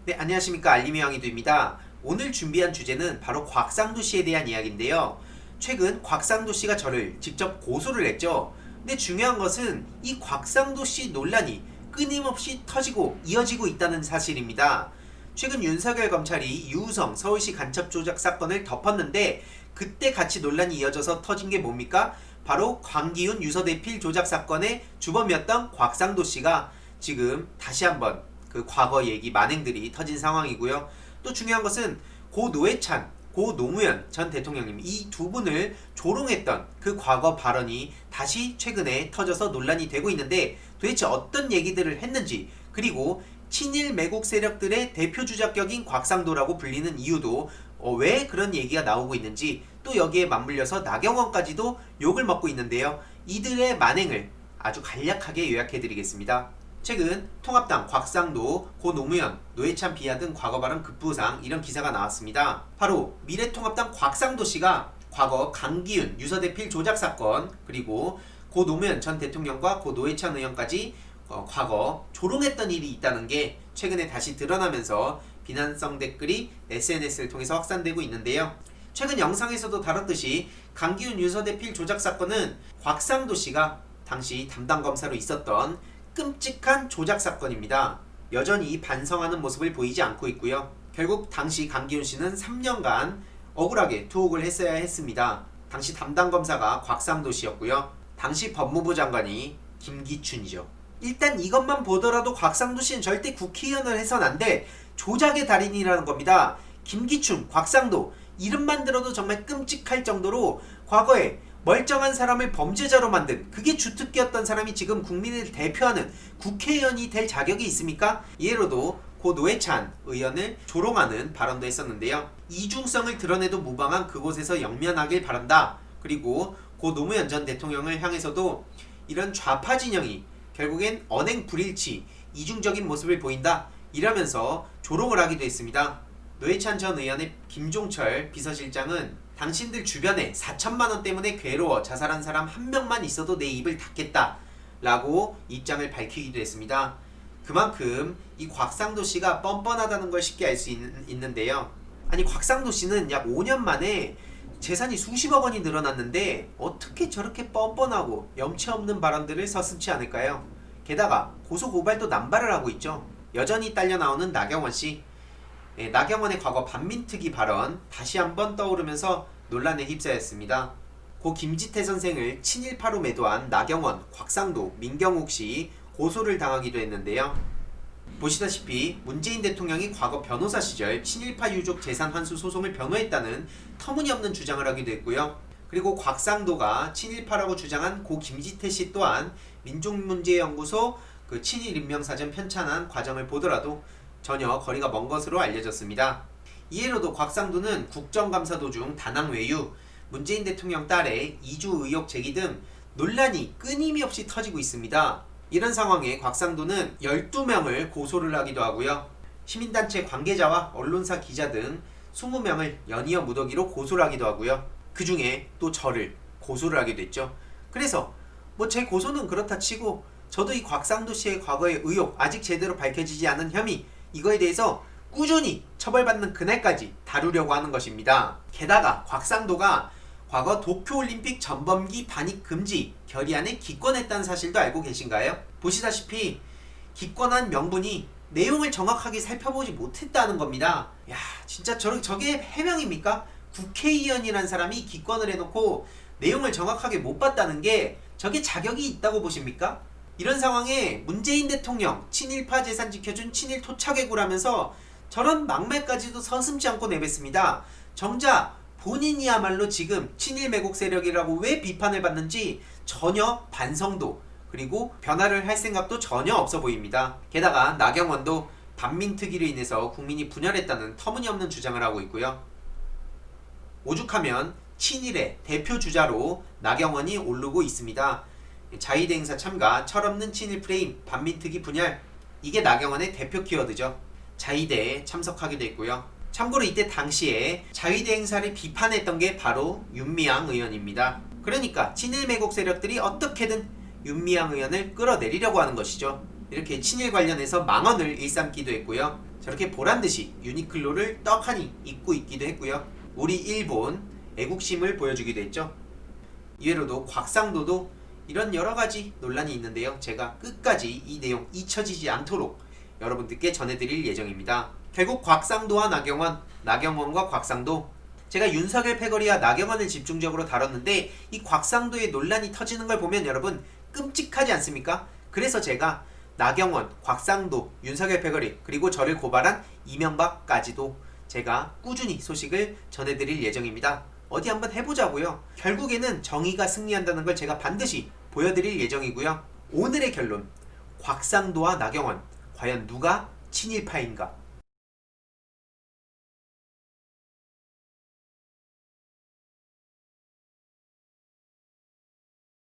네, 안녕하십니까. 알림이왕이도입니다. 오늘 준비한 주제는 바로 곽상도 씨에 대한 이야기인데요. 최근 곽상도 씨가 저를 직접 고소를 했죠. 근데 중요한 것은 이 곽상도 씨 논란이 끊임없이 터지고 이어지고 있다는 사실입니다. 최근 윤석열 검찰이 유우성 서울시 간첩 조작 사건을 덮었는데 그때 같이 논란이 이어져서 터진 게 뭡니까? 바로 광기훈 유서대필 조작 사건의 주범이었던 곽상도 씨가 지금 다시 한번 그 과거 얘기 만행들이 터진 상황이고요. 또 중요한 것은 고 노회찬, 고 노무현 전 대통령님 이 두 분을 조롱했던 그 과거 발언이 다시 최근에 터져서 논란이 되고 있는데 도대체 어떤 얘기들을 했는지, 그리고 친일 매국 세력들의 대표 주작격인 곽상도라고 불리는 이유도 왜 그런 얘기가 나오고 있는지, 또 여기에 맞물려서 나경원까지도 욕을 먹고 있는데요. 이들의 만행을 아주 간략하게 요약해드리겠습니다. 최근 통합당 곽상도, 고 노무현, 노회찬 비하 등 과거 발언 급부상 이런 기사가 나왔습니다. 바로 미래통합당 곽상도 씨가 과거 강기훈 유서대필 조작 사건, 그리고 고 노무현 전 대통령과 고 노회찬 의원까지 과거 조롱했던 일이 있다는 게 최근에 다시 드러나면서 비난성 댓글이 SNS를 통해서 확산되고 있는데요. 최근 영상에서도 다뤘듯이 강기훈 유서대필 조작 사건은 곽상도 씨가 당시 담당 검사로 있었던 끔찍한 조작 사건입니다. 여전히 반성하는 모습을 보이지 않고 있고요. 결국 당시 강기훈 씨는 3년간 억울하게 투옥을 했어야 했습니다. 당시 담당 검사가 곽상도 씨였고요. 당시 법무부 장관이 김기춘이죠. 일단 이것만 보더라도 곽상도 씨는 절대 국회의원을 해선 안 돼 조작의 달인이라는 겁니다. 김기춘, 곽상도 이름만 들어도 정말 끔찍할 정도로 과거에 멀쩡한 사람을 범죄자로 만든, 그게 주특기였던 사람이 지금 국민을 대표하는 국회의원이 될 자격이 있습니까? 이해로도 고 노회찬 의원을 조롱하는 발언도 했었는데요. 이중성을 드러내도 무방한 그곳에서 영면하길 바란다. 그리고 고 노무현 전 대통령을 향해서도 이런 좌파 진영이 결국엔 언행 불일치, 이중적인 모습을 보인다 이러면서 조롱을 하기도 했습니다. 노회찬 전 의원의 김종철 비서실장은 당신들 주변에 4천만원 때문에 괴로워 자살한 사람 한 명만 있어도 내 입을 닫겠다 라고 입장을 밝히기도 했습니다. 그만큼 이 곽상도 씨가 뻔뻔하다는 걸 쉽게 알 수 있는데요. 아니, 곽상도 씨는 약 5년 만에 재산이 수십억 원이 늘어났는데 어떻게 저렇게 뻔뻔하고 염치 없는 발언들을 서슴지 않을까요? 게다가 고소고발도 남발을 하고 있죠. 여전히 딸려 나오는 나경원 씨. 나경원의 과거 반민특위 발언 다시 한번 떠오르면서 논란에 휩싸였습니다. 고 김지태 선생을 친일파로 매도한 나경원, 곽상도, 민경욱 씨 고소를 당하기도 했는데요. 보시다시피 문재인 대통령이 과거 변호사 시절 친일파 유족 재산 환수 소송을 변호했다는 터무니없는 주장을 하기도 했고요. 그리고 곽상도가 친일파라고 주장한 고 김지태 씨 또한 민족문제연구소 그 친일 인명사전 편찬한 과정을 보더라도 전혀 거리가 먼 것으로 알려졌습니다. 이해로도 곽상도는 국정감사 도중 다낭 외유, 문재인 대통령 딸의 이주 의혹 제기 등 논란이 끊임없이 터지고 있습니다. 이런 상황에 곽상도는 12명을 고소를 하기도 하고요. 시민단체 관계자와 언론사 기자 등 20명을 연이어 무더기로 고소를 하기도 하고요. 그 중에 또 저를 고소를 하게 됐죠. 그래서 제 고소는 그렇다 치고 저도 이 곽상도 씨의 과거의 의혹, 아직 제대로 밝혀지지 않은 혐의, 이거에 대해서 꾸준히 처벌받는 그날까지 다루려고 하는 것입니다. 게다가 곽상도가 과거 도쿄올림픽 전범기 반입 금지 결의안에 기권했다는 사실도 알고 계신가요? 보시다시피 기권한 명분이 내용을 정확하게 살펴보지 못했다는 겁니다. 야, 진짜 저게 해명입니까? 국회의원이란 사람이 기권을 해놓고 내용을 정확하게 못 봤다는 게 저게 자격이 있다고 보십니까? 이런 상황에 문재인 대통령 친일파 재산 지켜준 친일 토착외구라면서 저런 막말까지도 서슴지 않고 내뱉습니다. 정작 본인이야말로 지금 친일 매국 세력이라고 왜 비판을 받는지 전혀 반성도, 그리고 변화를 할 생각도 전혀 없어 보입니다. 게다가 나경원도 반민특위로 인해서 국민이 분열했다는 터무니없는 주장을 하고 있고요. 오죽하면 친일의 대표 주자로 나경원이 오르고 있습니다. 자위대 행사 참가, 철없는 친일 프레임, 반민특위 분열, 이게 나경원의 대표 키워드죠. 자위대에 참석하기도 했고요. 참고로 이때 당시에 자위대 행사를 비판했던 게 바로 윤미향 의원입니다. 그러니까 친일 매국 세력들이 어떻게든 윤미향 의원을 끌어내리려고 하는 것이죠. 이렇게 친일 관련해서 망언을 일삼기도 했고요. 저렇게 보란듯이 유니클로를 떡하니 입고 있기도 했고요. 우리 일본 애국심을 보여주기도 했죠. 이외로도 곽상도도 이런 여러가지 논란이 있는데요. 제가 끝까지 이 내용 잊혀지지 않도록 여러분들께 전해드릴 예정입니다. 결국 곽상도와 나경원, 나경원과 곽상도, 제가 윤석열 패거리와 나경원을 집중적으로 다뤘는데 이 곽상도의 논란이 터지는 걸 보면 여러분 끔찍하지 않습니까? 그래서 제가 나경원, 곽상도, 윤석열 패거리 그리고 저를 고발한 이명박까지도 제가 꾸준히 소식을 전해드릴 예정입니다. 어디 한번 해보자고요. 결국에는 정의가 승리한다는 걸 제가 반드시 보여드릴 예정이고요. 오늘의 결론, 곽상도와 나경원 과연 누가 친일파인가?